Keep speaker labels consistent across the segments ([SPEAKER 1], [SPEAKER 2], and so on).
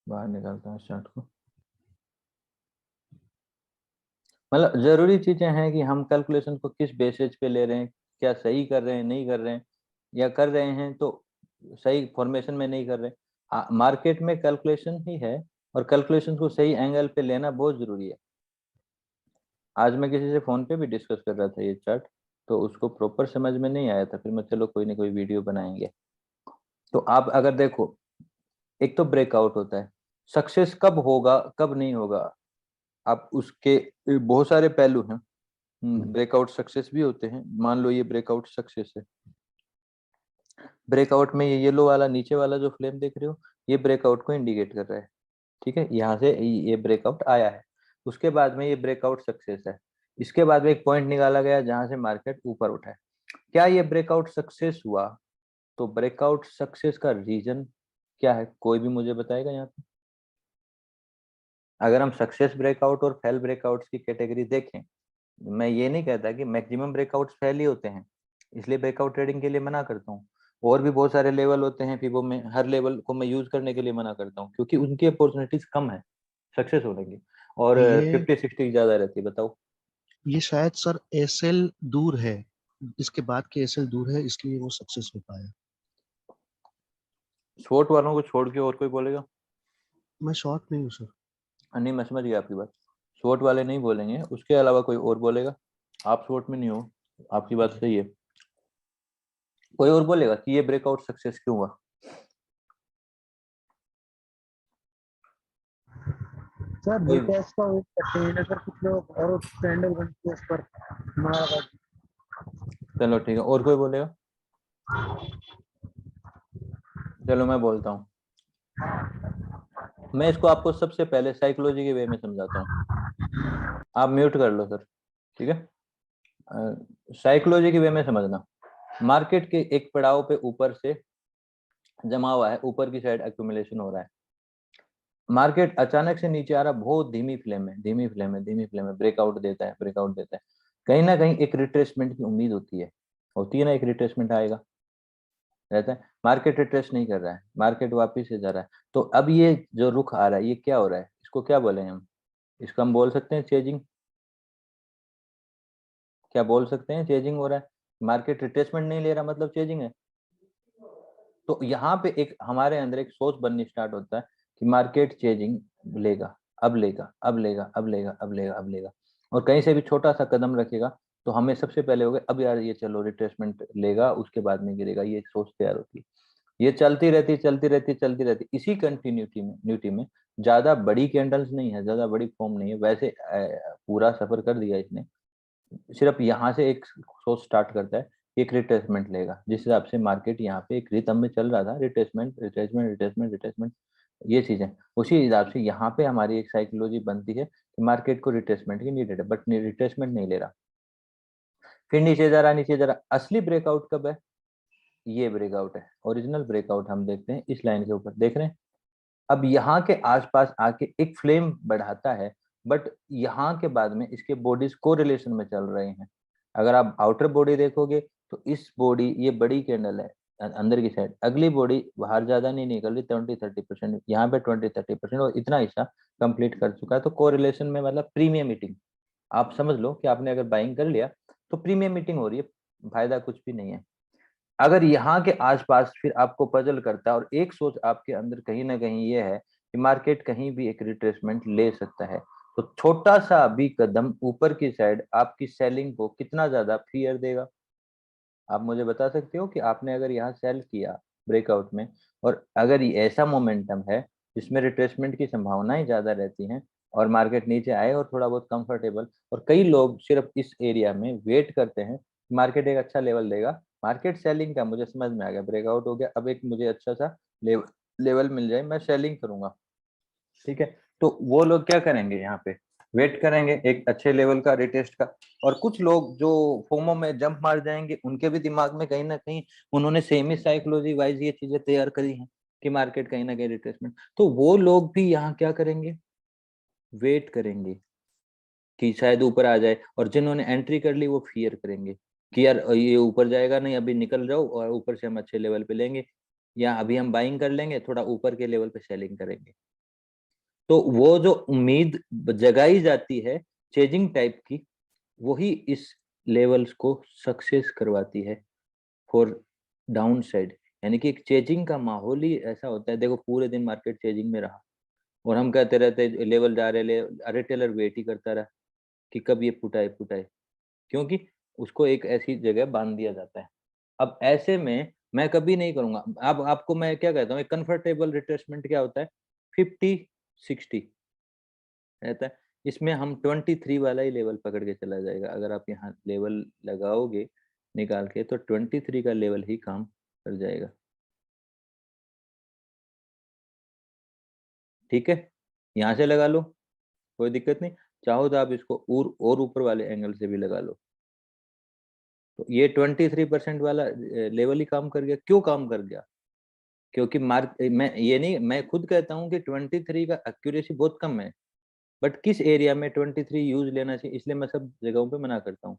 [SPEAKER 1] बाहर निकालता हूँ चार्ट को। मतलब जरूरी चीजें हैं कि हम कैलकुलेशन को किस बेसिस पे ले रहे हैं, क्या सही कर रहे हैं नहीं कर रहे हैं, या कर रहे हैं तो सही फॉर्मेशन में नहीं कर रहे। मार्केट में कैलकुलेशन ही है, और कैलकुलेशन को सही एंगल पे लेना बहुत जरूरी है। आज मैं किसी से फोन पे भी डिस्कस कर रहा था ये चार्ट, तो उसको प्रॉपर समझ में नहीं आया था, फिर मैं चलो कोई ना कोई वीडियो बनाएंगे। तो आप अगर देखो, एक तो ब्रेकआउट होता है, सक्सेस कब होगा कब नहीं होगा, आप उसके बहुत सारे पहलू हैं। ब्रेकआउट सक्सेस भी होते हैं, मान लो ये ब्रेकआउट सक्सेस है। ब्रेकआउट में ये येलो वाला नीचे वाला जो फ्लेम देख रहे हो, ये ब्रेकआउट को इंडिकेट कर रहा है। ठीक है, यहाँ से ये ब्रेकआउट आया है, उसके बाद में ये ब्रेकआउट सक्सेस है। इसके बाद में एक पॉइंट निकाला गया जहां से मार्केट ऊपर उठा है। क्या ये ब्रेकआउट सक्सेस हुआ? तो ब्रेकआउट सक्सेस का रीजन क्या है, कोई भी मुझे बताएगा यहाँ पे? अगर हम सक्सेस ब्रेकआउट और फेल ब्रेकआउट्स की कैटेगरी देखें, मैं ये नहीं कहता कि मैक्सिमम ब्रेकआउट्स फेल ही होते हैं, इसलिए ब्रेकआउट ट्रेडिंग के लिए मना करता हूँ। और भी बहुत सारे लेवल होते हैं फिबो में, हर लेवल को मैं यूज करने के लिए मना करता हूँ, क्योंकि उनकी अपॉर्चुनिटीज कम है सक्सेस होने की, और
[SPEAKER 2] ये
[SPEAKER 1] 50-60 ज्यादा रहती है। बताओ।
[SPEAKER 2] ये शायद सर एसएल दूर है, इसके बाद के एसएल दूर है, इसलिए वो सक्सेस हो पाया।
[SPEAKER 1] शॉर्ट वालों को छोड़ के और कोई बोलेगा?
[SPEAKER 2] मैं शॉर्ट नहीं हूँ सर।
[SPEAKER 1] नहीं, मैं समझ गया आपकी बात। शॉर्ट वाले नहीं बोलेंगे, उसके अलावा कोई और बोलेगा? आप शॉर्ट में नहीं हो, आपकी बात सही है। कोई और बोलेगा कि ये ब्रेकआउट सक्सेस क्यों हुआ?
[SPEAKER 3] सर
[SPEAKER 1] कोई?
[SPEAKER 3] रिटेस्ट का वेट करते हैं सर, कुछ लोग और ट्रेंड बनते हैं उस पर हमारा।
[SPEAKER 1] चलो ठीक है, और कोई बोलेगा? चलो मैं बोलता हूँ। मैं इसको आपको सबसे पहले साइकोलॉजी के वे में समझाता हूँ। आप म्यूट कर लो सर। ठीक है, साइकोलॉजी के वे में समझना। मार्केट के एक पड़ाव पे ऊपर से जमा हुआ है, ऊपर की साइड एक्यूमुलेशन हो रहा है। मार्केट अचानक से नीचे आ रहा, बहुत धीमी फ्लेम है, धीमी फ्लेम है, धीमी फ्लेम है, ब्रेकआउट देता है, ब्रेकआउट देता है। कहीं ना कहीं एक रिट्रेसमेंट की उम्मीद होती है ना, एक रिट्रेसमेंट आएगा, रहता है। मार्केट रिट्रेस नहीं कर रहा है, मार्केट वापिस से जा रहा है। तो अब ये जो रुख आ रहा है, ये क्या हो रहा है, इसको क्या बोलेंगे हम? इसको हम बोल सकते हैं चेजिंग। क्या बोल सकते हैं? चेजिंग हो रहा है। मार्केट रिट्रेसमेंट नहीं ले रहा, मतलब चेजिंग है। तो यहाँ पे एक हमारे अंदर एक सोच बननी स्टार्ट होता है कि मार्केट चेजिंग लेगा, अब लेगा, अब लेगा, अब लेगा, अब लेगा, अब लेगा। और कहीं से भी छोटा सा कदम रखेगा तो हमें सबसे पहले हो गया, अब यार ये चलो रिट्रेसमेंट लेगा, उसके बाद में गिरेगा, ये सोच तैयार होती है। ये चलती रहती, चलती रहती, चलती रहती, इसी कंटिन्यूटी में न्यूटी में। ज्यादा बड़ी कैंडल्स नहीं है, ज्यादा बड़ी फॉर्म नहीं है, वैसे पूरा सफर कर दिया इसने। सिर्फ यहाँ से एक सोच स्टार्ट करता है, एक रिट्रेसमेंट लेगा, जिस हिसाब से मार्केट यहाँ पे एक रिदम में चल रहा था, रिट्रेसमेंट, रिट्रेसमेंट, रिट्रेसमेंट, रिट्रेसमेंट, ये चीजें। उसी हिसाब से यहाँ पे हमारी एक साइकोलॉजी बनती है कि मार्केट को रिट्रेसमेंट की नीडेड है, बट रिट्रेसमेंट नहीं ले रहा, फिर नीचे जा रहा, नीचे जा रहा। असली ब्रेकआउट कब है? ये ब्रेकआउट है, ओरिजिनल ब्रेकआउट हम देखते हैं इस लाइन के ऊपर, देख रहे हैं? अब यहाँ के आसपास आके एक फ्लेम बढ़ाता है, बट यहाँ के बाद में इसके बॉडीज को रिलेशन में चल रहे हैं। अगर आप आउटर बॉडी देखोगे तो इस बॉडी, ये बड़ी कैंडल है अंदर की साइड, अगली बॉडी बाहर ज्यादा नहीं निकल रही, 20-30%, यहाँ पे 20-30%, और इतना हिस्सा कंप्लीट कर चुका है। तो कोरिलेशन में मतलब प्रीमियम मीटिंग, आप समझ लो कि आपने अगर बाइंग कर लिया तो प्रीमियम मीटिंग हो रही है, फायदा कुछ भी नहीं है। अगर यहाँ के आसपास फिर आपको पजल करता है, और एक सोच आपके अंदर कहीं ना कहीं ये है कि मार्केट कहीं भी एक रिट्रेसमेंट ले सकता है, तो छोटा सा भी कदम ऊपर की साइड आपकी सेलिंग को कितना ज्यादा फियर देगा? आप मुझे बता सकते हो कि आपने अगर यहाँ सेल किया ब्रेकआउट में, और अगर ये ऐसा मोमेंटम है जिसमें रिट्रेसमेंट की संभावनाएं ज्यादा रहती हैं, और मार्केट नीचे आए और थोड़ा बहुत कंफर्टेबल, और कई लोग सिर्फ इस एरिया में वेट करते हैं, मार्केट एक अच्छा लेवल देगा, मार्केट सेलिंग का मुझे समझ में आ गया, ब्रेकआउट हो गया, अब एक मुझे अच्छा सा लेवल मिल जाए, मैं सेलिंग करूंगा। ठीक है, तो वो लोग क्या करेंगे, यहाँ पे वेट करेंगे एक अच्छे लेवल का रिटेस्ट का। और कुछ लोग जो फोमो में जंप मार जाएंगे, उनके भी दिमाग में कहीं ना कहीं उन्होंने सेम ही साइकोलॉजी वाइज ये चीजें तैयार करी हैं कि मार्केट कहीं ना कहीं रिट्रेसमेंट, तो वो लोग भी यहाँ क्या करेंगे, वेट करेंगे कि शायद ऊपर आ जाए। और जिन्होंने एंट्री कर ली वो फियर करेंगे कि यार ये ऊपर जाएगा नहीं, अभी निकल जाओ और ऊपर से हम अच्छे लेवल पे लेंगे, या अभी हम बाइंग कर लेंगे, थोड़ा ऊपर के लेवल पे सेलिंग करेंगे। तो वो जो उम्मीद जगाई जाती है चेजिंग टाइप की, वही इस लेवल्स को सक्सेस करवाती है फॉर डाउन साइड। यानी कि एक चेजिंग का माहौल ही ऐसा होता है। देखो पूरे दिन मार्केट चेजिंग में रहा और हम कहते रहते लेवल जा रहे, अरे टेलर वेट ही करता रहा कि कब ये पुटाए पुटाए, क्योंकि उसको एक ऐसी जगह बांध दिया जाता है। अब ऐसे में मैं कभी नहीं करूंगा। अब आपको मैं क्या कहता हूँ, एक कंफर्टेबल रिट्रेसमेंट क्या होता है, 50-60 रहता है। इसमें हम 23 वाला ही लेवल पकड़ के चला जाएगा। अगर आप यहाँ लेवल लगाओगे निकाल के तो 23 का लेवल ही काम कर जाएगा। ठीक है, यहाँ से लगा लो, कोई दिक्कत नहीं। चाहो तो आप इसको और ऊपर वाले एंगल से भी लगा लो। तो ये 23% वाला लेवल ही काम कर गया। क्यों काम कर गया? क्योंकि मार्क मैं ये नहीं, मैं खुद कहता हूँ कि 23 का एक्यूरेसी बहुत कम है, बट किस एरिया में 23 यूज लेना चाहिए, इसलिए मैं सब जगहों पे मना करता हूँ।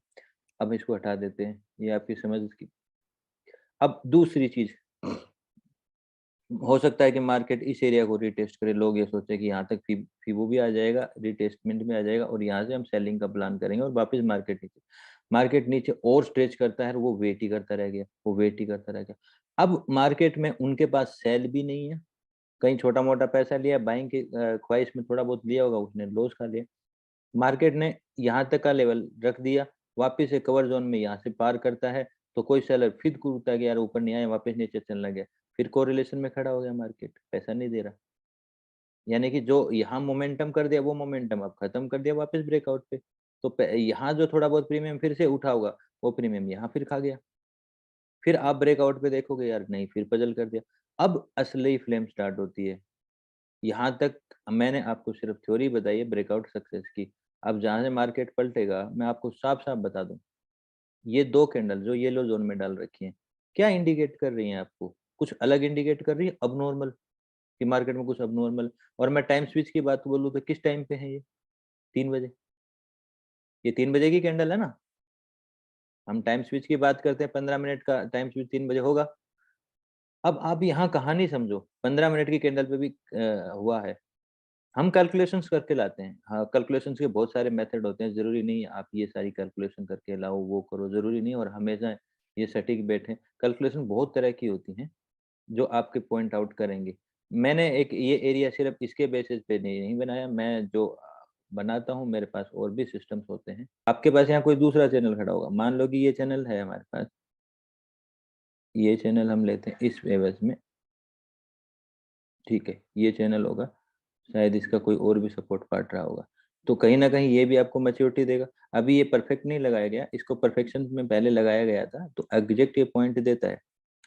[SPEAKER 1] अब इसको हटा देते हैं, ये आपकी समझ की। अब दूसरी चीज, हो सकता है कि मार्केट इस एरिया को रीटेस्ट करे, लोग ये सोचे कि यहाँ तक फीबो भी आ जाएगा, रीटेस्टमेंट में आ जाएगा और यहाँ से हम सेलिंग का प्लान करेंगे और वापस मार्केट नीचे और स्ट्रेच करता है, वो वेट ही करता रह गया, वो वेट ही करता रह गया। अब मार्केट में उनके पास सेल भी नहीं है, कहीं छोटा मोटा पैसा लिया, बाइंग की ख्वाहिश में थोड़ा बहुत लिया होगा, उसने लॉस खा लिया। मार्केट ने यहाँ तक का लेवल रख दिया, वापस से कवर जोन में यहाँ से पार करता है तो कोई सेलर फिर कूदता गया, यार ऊपर नहीं आया, वापस नीचे चलने गया, फिर कोरिलेशन में खड़ा हो गया, मार्केट पैसा नहीं दे रहा। यानी कि जो यहाँ मोमेंटम कर दिया वो मोमेंटम अब खत्म कर दिया वापस ब्रेकआउट पे। तो यहाँ जो थोड़ा बहुत प्रीमियम फिर से उठा होगा, वो प्रीमियम यहाँ फिर खा गया। फिर आप ब्रेकआउट पे देखोगे, यार नहीं, फिर पजल कर दिया। अब असली फ्लेम स्टार्ट होती है। यहाँ तक मैंने आपको सिर्फ थ्योरी बताई है ब्रेकआउट सक्सेस की। अब जहां से मार्केट पलटेगा मैं आपको साफ साफ बता दूं, ये दो कैंडल जो येलो जोन में डाल रखी हैं, क्या इंडिकेट कर रही हैं आपको? कुछ अलग इंडिकेट कर रही है, अब नॉर्मल, कि मार्केट में कुछ अब नॉर्मल। और मैं टाइम स्विच की बात बोलूँ तो किस टाइम पे है ये? 3 बजे। ये 3 बजे की कैंडल है ना। हम टाइम स्विच की बात करते हैं, 15 मिनट का टाइम स्विच 3 बजे होगा। अब आप यहाँ कहानी समझो, 15 मिनट की कैंडल पे भी हुआ है। हम कैलकुलेशंस करके लाते हैं, हाँ कैलकुलेशंस के बहुत सारे मेथड होते हैं, जरूरी नहीं आप ये सारी कैलकुलेशन करके लाओ, वो करो, जरूरी नहीं और हमेशा ये सटीक बैठे। कैलकुलेशन बहुत तरह की होती हैं जो आपके पॉइंट आउट करेंगे। मैंने एक ये एरिया सिर्फ इसके बेसिस पे नहीं बनाया, मैं जो बनाता हूँ मेरे पास और भी सिस्टम्स होते हैं। आपके पास यहाँ कोई दूसरा चैनल खड़ा होगा, मान लो कि ये चैनल है हमारे पास, ये चैनल हम लेते हैं इस एवज में, ठीक है, ये चैनल होगा, शायद इसका कोई और भी सपोर्ट पार्ट रहा होगा, तो कहीं ना कहीं ये भी आपको मैच्योरिटी देगा। अभी ये परफेक्ट नहीं लगाया गया, इसको परफेक्शन में पहले लगाया गया था, तो एग्जैक्ट ये पॉइंट देता है।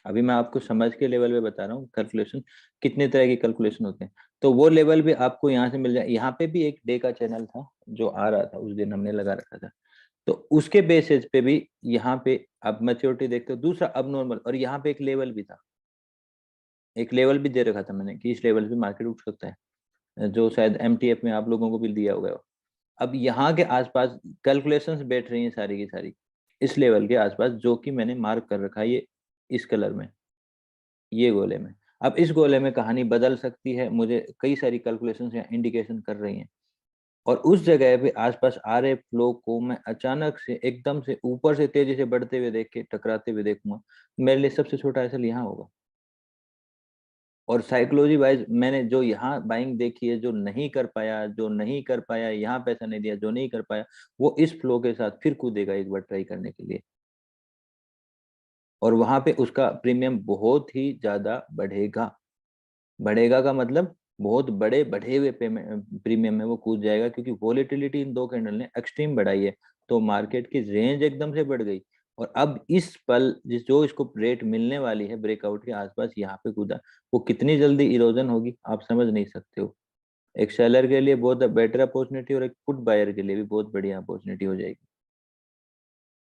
[SPEAKER 1] अभी मैं आपको समझ के लेवल पे बता रहा हूँ कैलकुलेशन, कितने तरह की कैलकुलेशन होते हैं। तो वो लेवल भी आपको यहाँ से मिल जाए। यहाँ पे भी एक डे का चैनल था जो आ रहा था, उस दिन हमने लगा रखा था, तो उसके बेसिस पे भी यहाँ पे आप मैच्योरिटी देखते हो। दूसरा अब नॉर्मल, और यहाँ पे एक लेवल भी था, एक लेवल भी दे रखा था मैंने कि इस लेवल पे मार्केट उठ सकता है, जो शायद MTF में आप लोगों को भी दिया होगा। अब यहाँ के आसपास कैलकुलेशंस बैठ रही हैं सारी की सारी इस लेवल के आसपास, जो कि मैंने मार्क कर रखा है ये इस कलर में, ये गोले में। अब इस गोले में कहानी बदल सकती है, मुझे कई सारी कैलकुलेशंस या इंडिकेशन कर रही हैं, और उस जगह पे आसपास आ रहे फ्लो को मैं अचानक से एकदम से ऊपर से तेजी से बढ़ते हुए देख के टकराते हुए देखूंगा, मेरे लिए सबसे छोटा एसएल यहाँ होगा। और साइकोलॉजी वाइज मैंने जो यहाँ बाइंग देखी है, जो नहीं कर पाया, यहाँ पैसा नहीं दिया, जो नहीं कर पाया, वो इस फ्लो के साथ फिर कूदेगा एक बार ट्राई करने के लिए, और वहां पे उसका प्रीमियम बहुत ही ज्यादा बढ़ेगा। बढ़ेगा का मतलब बहुत बड़े बढ़े हुए पेमेंट प्रीमियम में वो कूद जाएगा, क्योंकि वॉलेटिलिटी इन दो कैंडल ने एक्सट्रीम बढ़ाई है, तो मार्केट की रेंज एकदम से बढ़ गई। और अब इस पल जो इसको रेट मिलने वाली है ब्रेकआउट के आसपास, यहाँ पे कूदा, वो कितनी जल्दी इरोजन होगी आप समझ नहीं सकते हो। एक सेलर के लिए बहुत बेटर अपॉर्चुनिटी और एक पुट बायर के लिए भी बहुत बढ़िया अपॉर्चुनिटी हो जाएगी।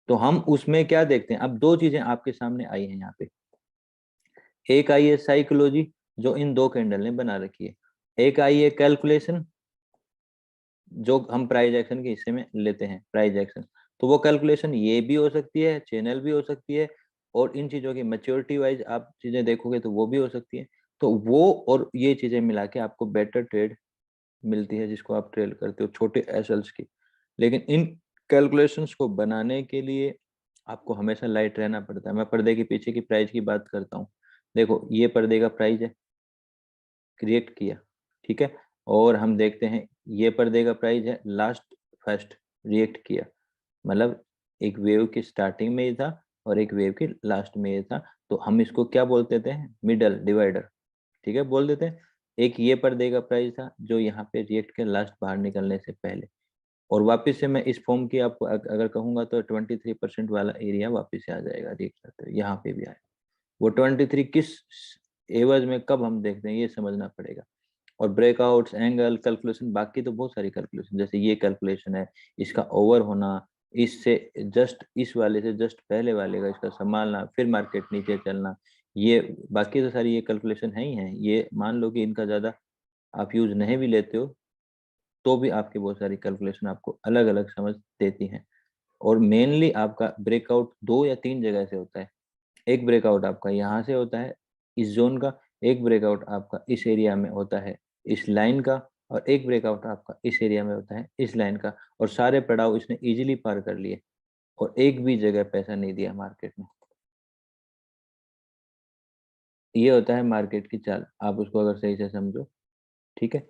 [SPEAKER 1] तो हम उसमें क्या देखते हैं, अब दो चीजें आपके सामने आई हैं यहाँ पे। एक आई है साइकोलॉजी जो इन दो कैंडल ने बना रखी है, एक आई है कैलकुलेशन जो हम प्राइस एक्शन के हिस्से में लेते हैं, प्राइस एक्शन। तो वो कैलकुलेशन ये भी हो सकती है, चैनल भी हो सकती है, और इन चीजों की मैच्योरिटी वाइज आप चीजें देखोगे तो वो भी हो सकती है। तो वो और ये चीजें मिला के आपको बेटर ट्रेड मिलती है जिसको आप ट्रेल करते हो, छोटे एसएल्स की। लेकिन इन कैलकुलेशंस को बनाने के लिए आपको हमेशा लाइट रहना पड़ता है। मैं पर्दे के पीछे की प्राइस की बात करता हूँ। देखो ये पर्दे का प्राइस है, क्रिएट किया, ठीक है, और हम देखते हैं ये पर्दे का प्राइस है, लास्ट फर्स्ट रिएक्ट किया, मतलब एक वेव की स्टार्टिंग में ये था और एक वेव की लास्ट में ये था, तो हम इसको क्या बोल देते हैं, मिडल डिवाइडर, ठीक है, बोल देते हैं। एक ये पर्दे का प्राइस था जो यहाँ पे रिएक्ट के लास्ट बाहर निकलने से पहले, और वापस से मैं इस फॉर्म की आपको अगर कहूंगा तो 23% वाला एरिया वापस से आ जाएगा रिएक्ट करते हुए, यहाँ पे भी आएगा। वो 23 किस एवज में कब हम देखते हैं ये समझना पड़ेगा। और ब्रेकआउट्स, एंगल कैलकुलेशन, बाकी तो बहुत सारी कैलकुलेशन, जैसे ये कैलकुलेशन है, इसका ओवर होना, इससे जस्ट इस वाले से जस्ट पहले वाले का इसका संभालना, फिर मार्केट नीचे चलना, ये बाकी तो सारी ये कैलकुलेशन है ही है। ये मान लो कि इनका ज़्यादा आप यूज नहीं भी लेते हो तो भी आपकी बहुत सारी कैलकुलेशन आपको अलग अलग समझ देती हैं। और मेनली आपका ब्रेकआउट 2 या 3 जगह से होता है। एक ब्रेकआउट आपका यहाँ से होता है इस जोन का, एक ब्रेकआउट आपका इस एरिया में होता है इस लाइन का, और एक ब्रेकआउट आपका इस एरिया में होता है इस लाइन का, और सारे पड़ाव इसने इजीली पार कर लिए और एक भी जगह पैसा नहीं दिया मार्केट में। ये होता है मार्केट की चाल, आप उसको अगर सही से समझो, ठीक है।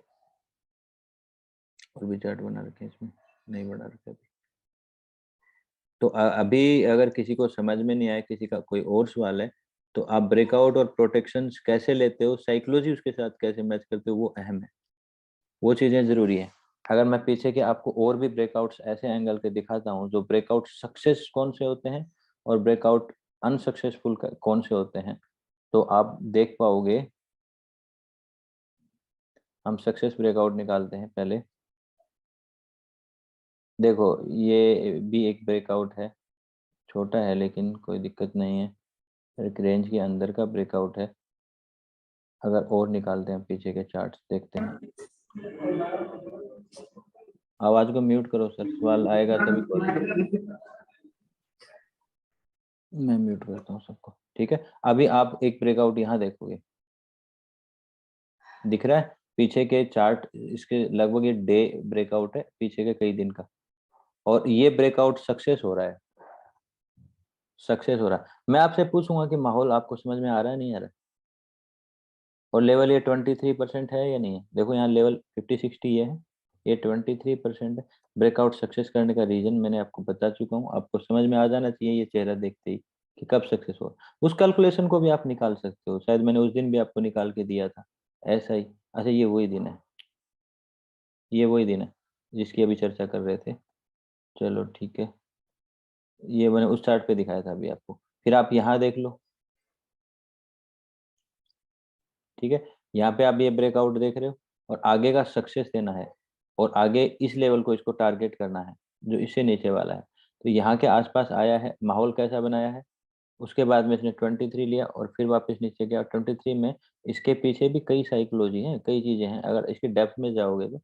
[SPEAKER 1] और भी चार्ट बना रखे इसमें, नहीं बना रखे अभी। तो अभी अगर किसी को समझ में नहीं आया, किसी का कोई और सवाल है, तो आप ब्रेकआउट और प्रोटेक्शंस कैसे लेते हो, साइकोलॉजी उसके साथ कैसे मैच करते हो, वो अहम है, वो चीज़ें ज़रूरी है। अगर मैं पीछे के आपको और भी ब्रेकआउट्स ऐसे एंगल के दिखाता हूँ जो ब्रेकआउट सक्सेस कौन से होते हैं और ब्रेकआउट अनसक्सेसफुल कौन से होते हैं, तो आप देख पाओगे। हम सक्सेस ब्रेकआउट निकालते हैं पहले। देखो ये भी एक ब्रेकआउट है, छोटा है लेकिन कोई दिक्कत नहीं है, एक रेंज के अंदर का ब्रेकआउट है। अगर और निकालते हैं पीछे के चार्ट्स देखते हैं। आवाज को म्यूट करो सर, सवाल आएगा तभी कॉल। मैं म्यूट करता हूँ सबको, ठीक है। अभी आप एक ब्रेकआउट यहाँ देखोगे, दिख रहा है पीछे के चार्ट, इसके लगभग ये डे ब्रेकआउट है पीछे के कई दिन का, और ये ब्रेकआउट सक्सेस हो रहा है, सक्सेस हो रहा है। मैं आपसे पूछूंगा कि माहौल आपको समझ में आ रहा है, नहीं आ रहा है? और लेवल ये 23% है या नहीं है? देखो यहाँ लेवल 50-60 ये है, ये 23% है। ब्रेकआउट सक्सेस करने का रीजन मैंने आपको बता चुका हूँ, आपको समझ में आ जाना चाहिए ये चेहरा देखते ही कि कब सक्सेस हो। उस कैलकुलेशन को भी आप निकाल सकते हो, शायद मैंने उस दिन भी आपको निकाल के दिया था ऐसा ही। अच्छा ये वही दिन है, ये वही दिन है जिसकी अभी चर्चा कर रहे थे। चलो ठीक है, ये मैंने उस चार्ट पे दिखाया था अभी आपको, फिर आप यहाँ देख लो, ठीक है। यहाँ पे आप ये ब्रेकआउट देख रहे हो और आगे का सक्सेस देना है, और आगे इस लेवल को इसको टारगेट करना है जो इससे नीचे वाला है। तो यहाँ के आसपास आया है, माहौल कैसा बनाया है, उसके बाद में इसने 23 लिया और फिर वापस नीचे गया 23 में। इसके पीछे भी कई साइकोलॉजी हैं, कई चीजें हैं, अगर इसके डेप्थ में जाओगे तो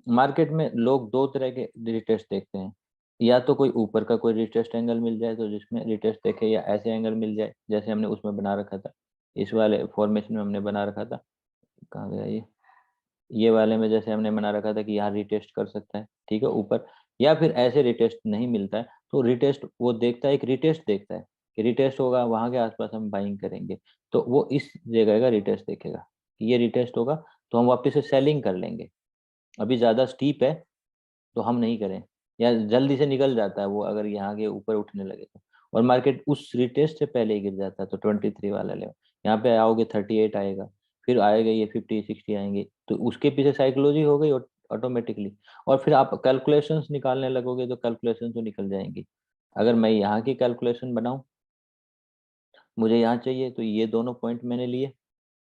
[SPEAKER 1] मार्केट में लोग दो तरह के रिटेस्ट देखते हैं। या तो कोई ऊपर का कोई रिटेस्ट एंगल मिल जाए तो जिसमें रिटेस्ट देखे, या ऐसे एंगल मिल जाए जैसे हमने उसमें बना रखा था, इस वाले फॉर्मेशन में हमने बना रखा था, कहाँ गया ये वाले में जैसे हमने बना रखा था कि यहाँ रिटेस्ट कर सकता है, ठीक है, ऊपर। या फिर ऐसे रिटेस्ट नहीं मिलता है तो रिटेस्ट वो देखता है, एक रिटेस्ट देखता है कि रिटेस्ट होगा वहां के आसपास हम बाइंग करेंगे, तो वो इस जगह का रिटेस्ट देखेगा कि ये रिटेस्ट होगा तो हम वापस से सेलिंग कर लेंगे। अभी ज्यादा स्टीप है तो हम नहीं करें, या जल्दी से निकल जाता है वो अगर यहाँ के ऊपर उठने लगे तो, और मार्केट उस रिटेस्ट से पहले ही गिर जाता है। तो 23 वाला लेवल यहाँ पे आओगे 38 आएगा, फिर आएगा ये 50-60 आएंगे, तो उसके पीछे साइकोलॉजी हो गई ऑटोमेटिकली। और फिर आप कैलकुलेशंस निकालने लगोगे तो कैलकुलेशन तो निकल जाएंगी। अगर मैं यहाँ की कैलकुलेशन बनाऊं, मुझे यहाँ चाहिए तो ये दोनों पॉइंट मैंने लिए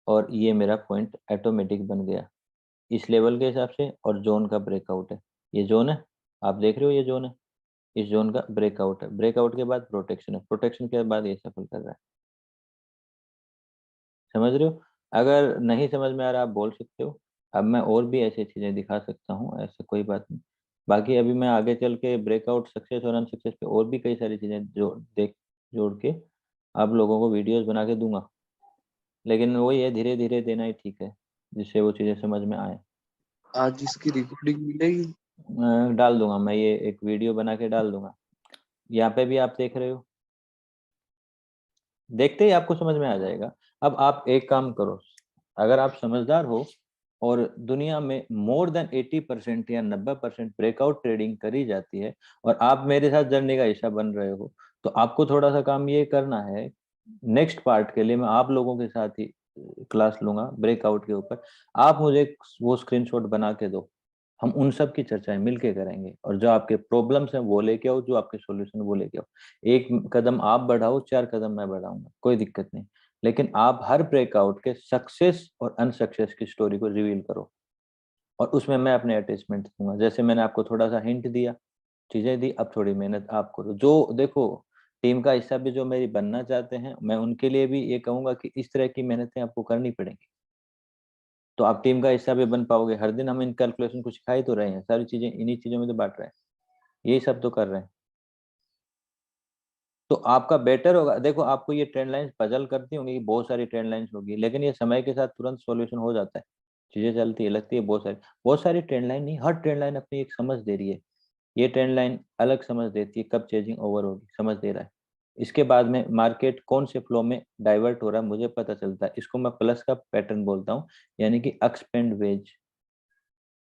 [SPEAKER 1] और ये मेरा पॉइंट ऑटोमेटिक बन गया इस लेवल के हिसाब से, और जोन का ब्रेकआउट है, ये जोन है, आप देख रहे हो ये जोन है, इस जोन का ब्रेकआउट है, ब्रेकआउट के बाद प्रोटेक्शन है, प्रोटेक्शन के बाद ये सफल कर रहा है। समझ रहे हो? अगर नहीं समझ में आ रहा आप बोल सकते हो, अब मैं और भी ऐसी चीजें दिखा सकता हूँ, ऐसा कोई बात नहीं। बाकी अभी मैं आगे चल के ब्रेकआउट सक्सेस और अनसक्सेस पे और भी कई सारी चीजें जोड़ के आप लोगों को वीडियोस बना के दूंगा, लेकिन वही है धीरे धीरे देना ही ठीक है जिससे वो चीजें समझ में आए।
[SPEAKER 4] आज इसकी रिकॉर्डिंग मिलेगी?
[SPEAKER 1] डाल दूंगा मैं, ये एक वीडियो बना के डाल दूंगा। यहाँ पे भी आप देख रहे हो, देखते ही आपको समझ में आ जाएगा। अब आप एक काम करो, अगर आप समझदार हो और दुनिया में मोर देन 80% या 90% ब्रेकआउट ट्रेडिंग करी जाती है और आप मेरे साथ जर्नी का हिस्सा बन रहे हो, तो आपको थोड़ा सा काम ये करना है। नेक्स्ट पार्ट के लिए मैं आप लोगों के साथ ही क्लास लूंगा ब्रेकआउट के ऊपर। आप मुझे वो स्क्रीनशॉट बना के दो, हम उन सब की चर्चाएं मिलके करेंगे, और जो आपके प्रॉब्लम्स हैं वो लेके आओ, जो आपके सॉल्यूशन वो लेके आओ। एक कदम आप बढ़ाओ, 4 कदम मैं बढ़ाऊंगा, कोई दिक्कत नहीं। लेकिन आप हर ब्रेकआउट के सक्सेस और अनसक्सेस की स्टोरी को रिवील करो, और उसमें मैं अपने अटैचमेंट दूंगा। जैसे मैंने आपको थोड़ा सा हिंट दिया, चीजें दी, अब थोड़ी मेहनत आप करो। जो देखो, टीम का हिस्सा भी जो मेरी बनना चाहते हैं, मैं उनके लिए भी ये कहूंगा कि इस तरह की मेहनतें आपको करनी पड़ेंगी, तो आप टीम का हिस्सा भी बन पाओगे। हर दिन हम इन कैलकुलेशन को सिखाई तो रहे हैं, सारी चीजें इन्हीं चीजों में तो बांट रहे हैं, यही सब तो कर रहे हैं। तो आपका बेटर होगा। देखो, आपको ये ट्रेंड लाइंस पजल करती होंगी, बहुत सारी ट्रेंड लाइंस होगी, लेकिन ये समय के साथ तुरंत सॉल्यूशन हो जाता है। चीजें चलती है, लगती है बहुत सारी ट्रेंड लाइन नहीं, हर ट्रेंड लाइन अपनी एक समझ दे रही है। ये ट्रेंड लाइन अलग समझ देती है कब चेजिंग ओवर होगी, समझ दे रहा है। इसके बाद में मार्केट कौन से फ्लो में डाइवर्ट हो रहा है मुझे पता चलता है, इसको मैं प्लस का पैटर्न बोलता हूँ, यानी कि एक्सपेंड वेज।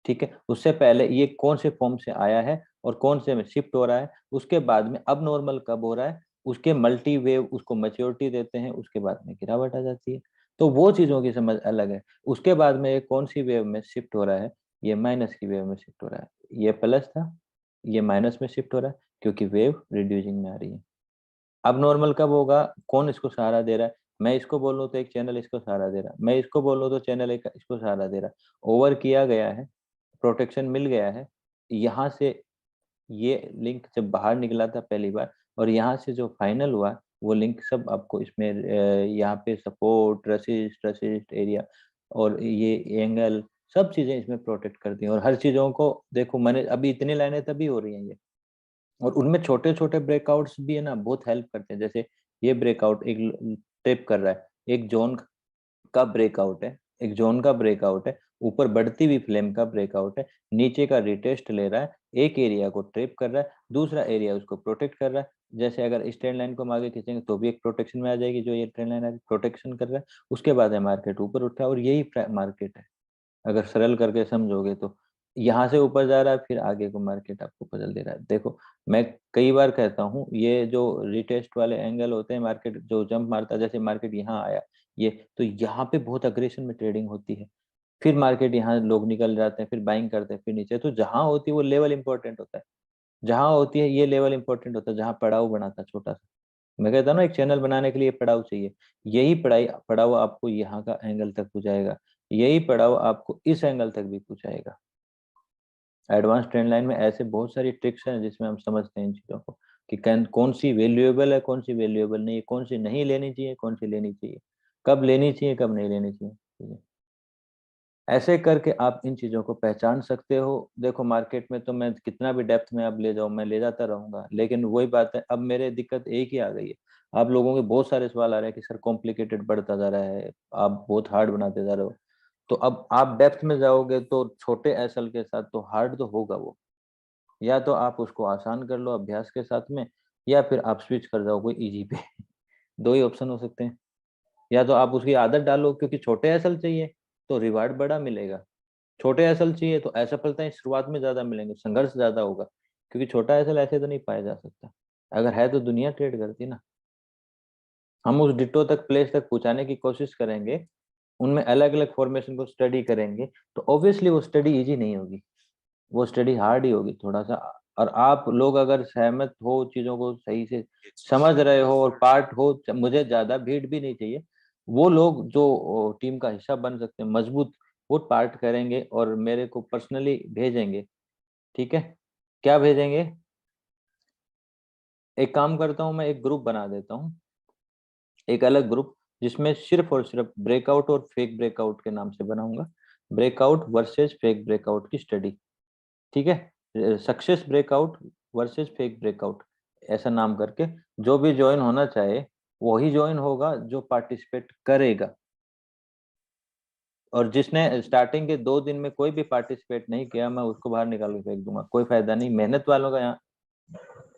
[SPEAKER 1] ठीक है, उससे पहले ये कौन से फॉर्म से आया है और कौन से में शिफ्ट हो रहा है, उसके बाद में अब नॉर्मल कब हो रहा है, उसके मल्टी वेव उसको मैच्योरिटी देते हैं, उसके बाद में गिरावट आ जाती है। तो वो चीजों की समझ अलग है। उसके बाद में ये कौन सी वेव में शिफ्ट हो रहा है, ये माइनस की वेव में शिफ्ट हो रहा है, ये प्लस था, ये माइनस में शिफ्ट हो रहा है, क्योंकि वेव रिड्यूसिंग में आ रही है। अब नॉर्मल कब होगा, कौन इसको सहारा दे रहा है, मैं इसको बोल रहा हूँ तो एक चैनल इसको सहारा दे रहा है, मैं इसको बोल रहा हूँ तो चैनल एक इसको सहारा दे रहा है। ओवर किया गया है, प्रोटेक्शन मिल गया है, यहाँ से ये लिंक जब बाहर निकला था पहली बार, और यहाँ से जो फाइनल हुआ, वो लिंक सब आपको इसमें यहाँ पे सपोर्ट, रेसिस्ट एरिया और ये एंगल, सब चीजें इसमें प्रोटेक्ट करती हैं। और हर चीजों को देखो, मैंने अभी इतनी लाइनें तभी हो रही हैं ये, और उनमें छोटे छोटे ब्रेकआउट्स भी है ना, बहुत हेल्प करते हैं। जैसे ये ब्रेकआउट एक टेप कर रहा है, एक जोन का ब्रेकआउट है, एक जोन का ब्रेकआउट है, ऊपर बढ़ती हुई फ्लेम का ब्रेकआउट है, नीचे का रिटेस्ट ले रहा है, एक एरिया को ट्रेप कर रहा है, दूसरा एरिया उसको प्रोटेक्ट कर रहा है। जैसे अगर इस ट्रेंड लाइन को हम आगे खींचेंगे तो भी एक प्रोटेक्शन में आ जाएगी, जो ये ट्रेंड लाइन प्रोटेक्शन कर रहा है। उसके बाद है मार्केट ऊपर उठा है, और यही मार्केट है, अगर सरल करके समझोगे तो। यहाँ से ऊपर जा रहा है, फिर आगे को मार्केट आपको बदल दे रहा है। देखो, मैं कई बार कहता हूँ, ये जो रिटेस्ट वाले एंगल होते हैं, मार्केट जो जंप मारता है, जैसे मार्केट यहाँ आया, ये तो यहाँ पे बहुत अग्रेशन में ट्रेडिंग होती है, फिर मार्केट यहाँ लोग निकल जाते हैं, फिर बाइंग करते हैं, फिर नीचे। तो जहां होती है वो लेवल इंपॉर्टेंट होता है, जहां होती है ये लेवल इंपॉर्टेंट होता है, जहां पड़ाव बना था छोटा सा। मैं कहता हूँ ना, एक चैनल बनाने के लिए पड़ाव चाहिए, यही पड़ाव आपको यहाँ का एंगल तक पहुंचाएगा, यही पड़ाव आपको इस एंगल तक भी पहुंचाएगा। एडवांस ट्रेंड लाइन में ऐसे बहुत सारी ट्रिक्स हैं जिसमें हम समझते हैं इन चीजों को, कि कौन सी वैल्यूएबल है, कौन सी वैल्यूएबल नहीं है, कौन सी नहीं लेनी चाहिए, कौन सी लेनी चाहिए, कब लेनी चाहिए, कब नहीं लेनी चाहिए। ऐसे करके आप इन चीजों को पहचान सकते हो। देखो, मार्केट में तो मैं कितना भी डेप्थ में अब ले जाऊं, मैं ले जाता रहूंगा, लेकिन वही बात है, अब मेरे दिक्कत एक ही आ गई है। आप लोगों के बहुत सारे सवाल आ रहे हैं कि सर कॉम्प्लिकेटेड बढ़ता जा रहा है, आप बहुत हार्ड बनाते जा रहे हो। तो अब आप डेप्थ में जाओगे तो छोटे एसएल के साथ तो हार्ड तो होगा वो, या तो आप उसको आसान कर लो अभ्यास के साथ में, या फिर आप स्विच कर जाओ कोई इजी पे। दो ही ऑप्शन हो सकते हैं। या तो आप उसकी आदत डालो, क्योंकि छोटे एसएल चाहिए तो रिवार्ड बड़ा मिलेगा, छोटे एसएल चाहिए तो असफलताएं शुरुआत में ज्यादा मिलेंगे, संघर्ष ज्यादा होगा, क्योंकि छोटा एसएल ऐसे तो नहीं पाया जा सकता। अगर है तो दुनिया ट्रेड करती ना। हम उस डिटो तक प्लेस तक पहुंचाने की कोशिश करेंगे, उनमें अलग अलग फॉर्मेशन को स्टडी करेंगे, तो ऑब्वियसली वो स्टडी इजी नहीं होगी, वो स्टडी हार्ड ही होगी थोड़ा सा। और आप लोग अगर सहमत हो, चीजों को सही से समझ रहे हो और पार्ट हो, मुझे ज्यादा भीड़ भी नहीं चाहिए, वो लोग जो टीम का हिस्सा बन सकते हैं मजबूत, वो पार्ट करेंगे और मेरे को पर्सनली भेजेंगे। ठीक है, क्या भेजेंगे, एक काम करता हूँ, मैं एक ग्रुप बना देता हूँ, एक अलग ग्रुप, जिसमें सिर्फ और सिर्फ ब्रेकआउट और फेक ब्रेकआउट के नाम से बनाऊंगा, ब्रेकआउट वर्सेस फेक ब्रेकआउट की स्टडी। ठीक है, success breakout versus fake breakout, ऐसा नाम करके जो भी ज्वाइन होना चाहे वही ज्वाइन होगा जो पार्टिसिपेट करेगा। और जिसने स्टार्टिंग के 2 दिन में कोई भी पार्टिसिपेट नहीं किया, मैं उसको बाहर निकाल के फेंक दूंगा, कोई फायदा नहीं। मेहनत वालों का यहाँ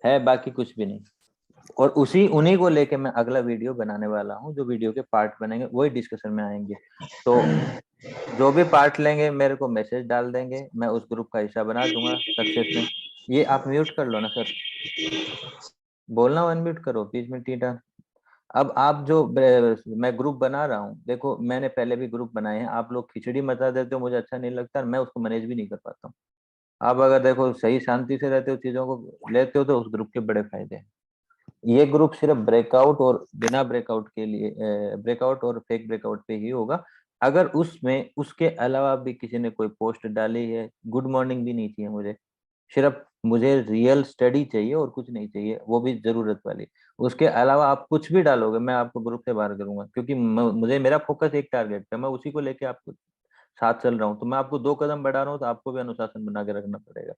[SPEAKER 1] है, बाकी कुछ भी नहीं। और उन्हीं को लेके मैं अगला वीडियो बनाने वाला हूँ, जो वीडियो के पार्ट बनेंगे वही डिस्कशन में आएंगे। तो जो भी पार्ट लेंगे मेरे को मैसेज डाल देंगे, मैं उस ग्रुप का हिस्सा बना दूंगा सक्सेस में। ये आप म्यूट कर लो ना सर, बोलना अनम्यूट करो, बीच में टीटा। अब आप जो मैं ग्रुप बना रहा हूँ, देखो मैंने पहले भी ग्रुप बनाए हैं, आप लोग खिचड़ी मचा देते हो, मुझे अच्छा नहीं लगता, मैं उसको मैनेज भी नहीं कर पाता हूँ। आप अगर देखो सही शांति से रहते हो, चीजों को लेते हो, तो उस ग्रुप के बड़े फायदे हैं। ये ग्रुप सिर्फ ब्रेकआउट और बिना ब्रेकआउट के लिए, ब्रेकआउट और फेक ब्रेकआउट पे ही होगा। अगर उसमें उसके अलावा भी किसी ने कोई पोस्ट डाली है, गुड मॉर्निंग भी नहीं चाहिए मुझे, सिर्फ मुझे रियल स्टडी चाहिए और कुछ नहीं चाहिए, वो भी जरूरत वाली। उसके अलावा आप कुछ भी डालोगे, मैं आपको ग्रुप से बाहर करूंगा, क्योंकि मुझे मेरा फोकस एक टारगेट पे, मैं उसी को लेके आपको साथ चल रहा हूँ। तो मैं आपको 2 कदम बढ़ा रहा हूँ, तो आपको भी अनुशासन बना के रखना पड़ेगा,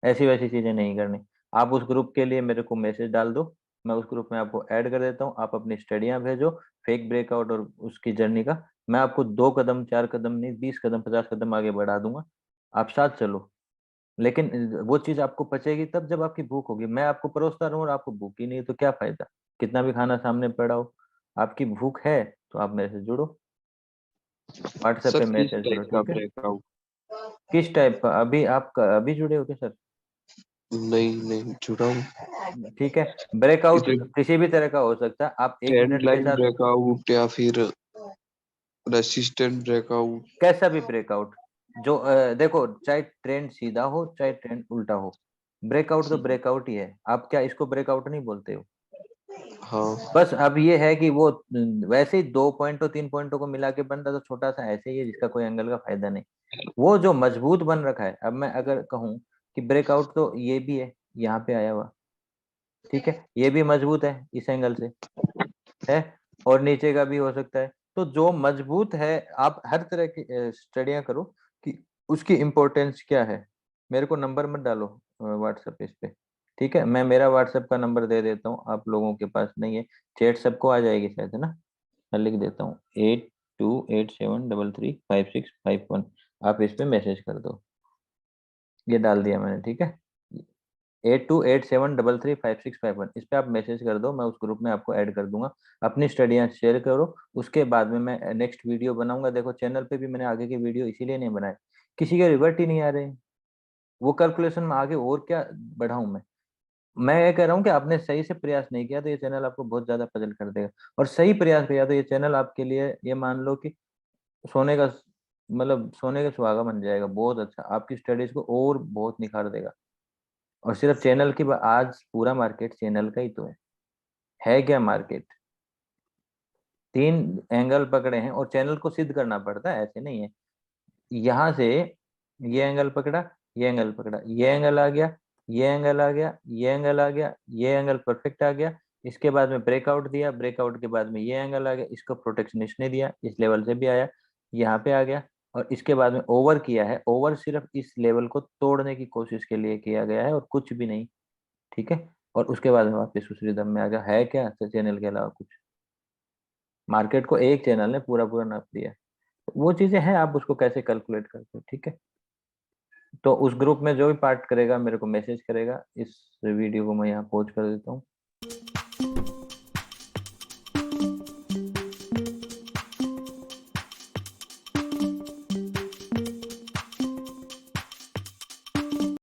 [SPEAKER 1] ऐसी वैसी चीजें नहीं करनी। आप उस ग्रुप के लिए मेरे को मैसेज डाल दो, मैं उस ग्रुप में आपको ऐड कर देता हूँ। आप अपनी स्टडियां भेजो फेक ब्रेकआउट और उसकी जर्नी का, मैं आपको 2 कदम 4 कदम नहीं, 20 कदम 50 कदम आगे बढ़ा दूंगा, आप साथ चलो। लेकिन वो चीज आपको पचेगी तब जब आपकी भूख होगी। मैं आपको परोसता रहूं और आपको भूख ही नहीं है, तो क्या फायदा, कितना भी खाना सामने पड़ा हो। आपकी भूख है तो आप मेरे से जुड़ो, व्हाट्सएप पे
[SPEAKER 4] सर किस
[SPEAKER 1] मैसेज करो,
[SPEAKER 4] टाइप का
[SPEAKER 1] ठीक है।
[SPEAKER 4] ब्रेकआउट?
[SPEAKER 1] किस टाइप का, अभी आप अभी जुड़े हो क्या सर?
[SPEAKER 4] नहीं नहीं जुड़ा हूँ।
[SPEAKER 1] ठीक है, ब्रेकआउट
[SPEAKER 4] इसे
[SPEAKER 1] किसी भी तरह का हो सकता है, आप 1
[SPEAKER 4] ट्रेंड
[SPEAKER 1] मिनट के
[SPEAKER 4] लाइन
[SPEAKER 1] साथ
[SPEAKER 4] ब्रेकआउट या फिर रेसिस्टेंट ब्रेकआउट?
[SPEAKER 1] कैसा भी ब्रेकआउट, जो देखो, चाहे ट्रेंड सीधा हो चाहे ट्रेंड उल्टा हो, ब्रेकआउट तो ब्रेकआउट ही है। आप क्या इसको ब्रेकआउट नहीं बोलते हो?
[SPEAKER 4] हाँ
[SPEAKER 1] बस अब ये है कि वो वैसे ही 2 पॉइंटों 3 पॉइंटों को मिला के बन रहा, तो छोटा सा ऐसे ही है जिसका कोई एंगल का फायदा नहीं। वो जो मजबूत बन रखा है, अब मैं अगर कहूँ कि ब्रेकआउट तो ये भी है, यहाँ पे आया हुआ, ठीक है, ये भी मजबूत है इस एंगल से है, और नीचे का भी हो सकता है। तो जो मजबूत है, आप हर तरह की स्टडियां करो कि उसकी इम्पोर्टेंस क्या है। मेरे को नंबर मत डालो व्हाट्सएप इस पे, ठीक है, मैं मेरा व्हाट्सएप का नंबर दे देता हूँ, आप लोगों के पास नहीं है, चैट सबको आ जाएगी शायद, है ना। मैं लिख देता हूँ 8287335651, आप इस पे मैसेज कर दो, ये डाल दिया मैंने, ठीक है। 8287335651, इस पे आप मैसेज कर दो, मैं उस ग्रुप में आपको ऐड कर दूंगा। अपनी स्टडियां शेयर करो, उसके बाद में मैं नेक्स्ट वीडियो बनाऊंगा। देखो चैनल पे भी मैंने आगे की वीडियो इसीलिए नहीं बनाए, किसी के रिवर्ट ही नहीं आ रहे, वो कैलकुलेशन में आगे और क्या बढ़ाऊं मैं ये कह रहा हूँ कि आपने सही से प्रयास नहीं किया, तो ये चैनल आपको बहुत ज्यादा पजल कर देगा। और सही प्रयास किया तो ये चैनल आपके लिए, ये मान लो कि सोने का, मतलब सोने का सुहागा बन जाएगा, बहुत अच्छा, आपकी स्टडीज को और बहुत निखार देगा। और सिर्फ चैनल की आज पूरा मार्केट चैनल का ही तो है क्या मार्केट? 3 एंगल पकड़े हैं और चैनल को सिद्ध करना पड़ता है, ऐसे नहीं है। यहाँ से ये एंगल पकड़ा, ये एंगल पकड़ा, ये एंगल आ गया, ये एंगल आ गया, ये एंगल आ गया, ये एंगल परफेक्ट आ गया। इसके बाद में ब्रेकआउट दिया, ब्रेकआउट के बाद में ये एंगल आ गया, इसको प्रोटेक्शनिस्ट ने दिया, इस लेवल से भी आया, यहाँ पे आ गया। और इसके बाद में ओवर किया है, ओवर सिर्फ इस लेवल को तोड़ने की कोशिश के लिए किया गया है और कुछ भी नहीं, ठीक है। और उसके बाद में वापस उसी दम में आ गया, है क्या चैनल के अलावा कुछ? मार्केट को एक चैनल ने पूरा पूरा नाप दिया। तो वो चीजें हैं, आप उसको कैसे कैलकुलेट करते हो, ठीक है। तो उस ग्रुप में जो भी पार्ट करेगा मेरे को मैसेज करेगा, इस वीडियो को मैं यहाँ पोस्ट कर देता हूँ।